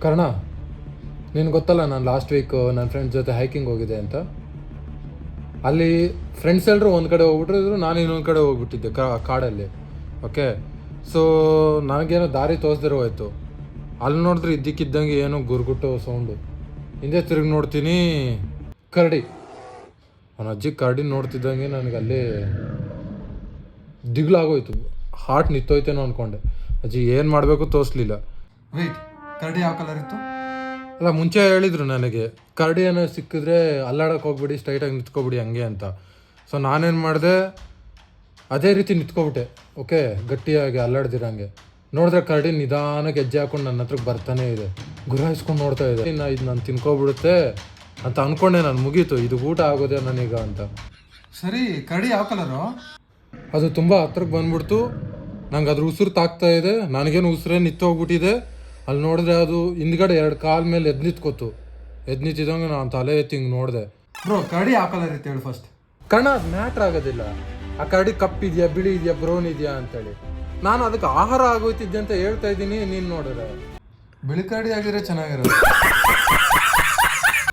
ಕರ್ಣ, ನಿನ್ಗೆ ಗೊತ್ತಲ್ಲ ನಾನು ಲಾಸ್ಟ್ ವೀಕ್ ನನ್ನ ಫ್ರೆಂಡ್ಸ್ ಜೊತೆ ಹೈಕಿಂಗ್ ಹೋಗಿದ್ದೆ ಅಂತ. ಅಲ್ಲಿ ಫ್ರೆಂಡ್ಸ್ ಎಲ್ಲರೂ ಒಂದು ಕಡೆ ಹೋಗ್ಬಿಟ್ಟಿದ್ರು, ನಾನು ಇನ್ನೊಂದು ಕಡೆ ಹೋಗ್ಬಿಟ್ಟಿದ್ದೆ ಕಾಡಲ್ಲಿ. ಓಕೆ, ಸೊ ನನಗೇನೋ ದಾರಿ ತೋರಿಸ್ದಿರೋ ಹೋಯ್ತು. ಅಲ್ಲಿ ನೋಡಿದ್ರೆ ಇದ್ದಕ್ಕಿದ್ದಂಗೆ ಏನೋ ಗುರುಗುಟ್ಟೋ ಸೌಂಡು. ಹಿಂದೆ ತಿರುಗಿ ನೋಡ್ತೀನಿ, ಕರಡಿ. ಅವನ ಅಜ್ಜಿ ಕರಡಿ ನೋಡ್ತಿದ್ದಂಗೆ ನನಗೆ ಅಲ್ಲಿ ದಿಗ್ಲಾಗೋಯ್ತು. ಹಾರ್ಟ್ ನಿಂತೋಯ್ತೇನೋ ಅಂದ್ಕೊಂಡೆ. ಅಜ್ಜಿ ಏನು ಮಾಡಬೇಕು ತೋರಿಸ್ಲಿಲ್ಲ. ವೆಯ್ಟ್, ಕರಡಿ ಯಾವ ಕಲರ್ ಇತ್ತು? ಅಲ್ಲ, ಮುಂಚೆ ಹೇಳಿದರು ನನಗೆ ಕರಡಿ ಏನೋ ಸಿಕ್ಕಿದ್ರೆ ಅಲ್ಲಾಡಕ್ಕೆ ಹೋಗ್ಬಿಡಿ, ಸ್ಟ್ರೈಟಾಗಿ ನಿಂತ್ಕೊಬಿಡಿ ಹಂಗೆ ಅಂತ. ಸೊ ನಾನೇನು ಮಾಡಿದೆ, ಅದೇ ರೀತಿ ನಿಂತ್ಕೊಬಿಟ್ಟೆ. ಓಕೆ, ಗಟ್ಟಿಯಾಗಿ ಅಲ್ಲಾಡ್ದಿರಂಗೆ. ನೋಡಿದ್ರೆ ಕರಡಿ ನಿಧಾನಕ್ಕೆ ಹೆಜ್ಜೆ ಹಾಕೊಂಡು ನನ್ನ ಹತ್ರಕ್ಕೆ ಬರ್ತಾನೆ ಇದೆ, ಗುರಾಯಿಸ್ಕೊಂಡು ನೋಡ್ತಾ ಇದೆ. ಇನ್ನು ಇದು ನಾನು ತಿನ್ಕೊಬಿಡುತ್ತೆ ಅಂತ ಅಂದ್ಕೊಂಡೆ. ನಾನು ಮುಗೀತು, ಇದು ಊಟ ಆಗೋದೇ ನನೀಗ ಅಂತ. ಸರಿ, ಕರಡಿ ಯಾವ ಕಲರು? ಅದು ತುಂಬ ಹತ್ರಕ್ಕೆ ಬಂದ್ಬಿಡ್ತು. ನಂಗೆ ಅದ್ರ ಉಸಿರು ತಾಗ್ತಾ ಇದೆ. ನನಗೇನು ಉಸಿರೇ ನಿಂತೋಗ್ಬಿಟ್ಟಿದೆ. ಅಲ್ಲಿ ನೋಡಿದ್ರೆ ಅದು ಹಿಂದ್ಗಡೆ 2 ಕಾಲ ಮೇಲೆ ಎದ್ದು ನಿಂತಿದ್ದಂಗೆ ನಾನು ತಲೆ ಎತ್ತಿ ಹಿಂಗೆ ನೋಡಿದೆ. ಬ್ರೋ, ಕರಡಿ ಯಾವ ಕಲರ್ ಇತ್ತು ಹೇಳು ಫಸ್ಟ್. ಕಣ, ಅದು ಮ್ಯಾಟ್ರ್ ಆಗೋದಿಲ್ಲ. ಆ ಕರಡಿ ಕಪ್ಪಿದೆಯಾ, ಬಿಳಿ ಇದೆಯಾ, ಬ್ರೌನ್ ಇದೆಯಾ ಅಂತೇಳಿ. ನಾನು ಅದಕ್ಕೆ ಆಹಾರ ಆಗೋಯ್ತಿದ್ದೆ ಅಂತ ಹೇಳ್ತಾ ಇದ್ದೀನಿ. ನೀನು ನೋಡಿದ್ರೆ ಬಿಳಿ ಕರಡಿ ಆಗಿದ್ರೆ ಚೆನ್ನಾಗಿರೋದು.